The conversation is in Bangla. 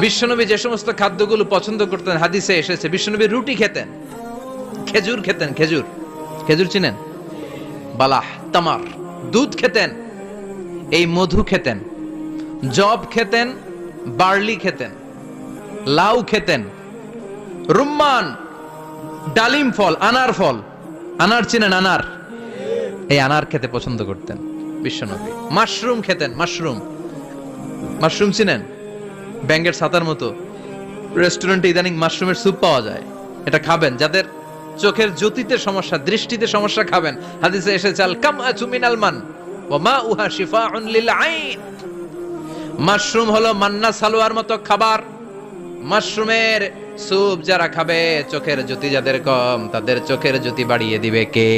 বিশ্বনবী যে সমস্ত খাদ্যগুলো পছন্দ করতেন হাদিসে এসেছে। বিশ্বনবী রুটি খেতেন, খেজুর খেতেন, খেজুর খেজুর চিনেন, বালাহ, তামার, দুধ খেতেন, এই মধু খেতেন, জব খেতেন, বার্লি খেতেন, লাউ খেতেন, রুম্মান, ডালিম ফল, আনার ফল, আনার চিনেন, আনার, এই আনার খেতে পছন্দ করতেন বিশ্বনবী। মাশরুম খেতেন, মাশরুম, মাশরুম চিনেন, ব্যাঙ্গের ছাতার মতো। রেস্টুরেন্টে ইদানিং মাশরুমের স্যুপ পাওয়া যায়, এটা খাবেন। যাদের চোখের জ্যোতিতে সমস্যা, দৃষ্টিতে সমস্যা, খাবেন। হাদিসে এসেছে আল কামআতু মিনাল মান ওয়া মাউহা শিফাউন লিল আইন। মাশরুম হলো মান্না সালোয়ার মতো খাবার। মাশরুমের স্যুপ যারা খাবে, চোখের জ্যোতি যাদের কম, তাদের চোখের জ্যোতি বাড়িয়ে দিবে কে?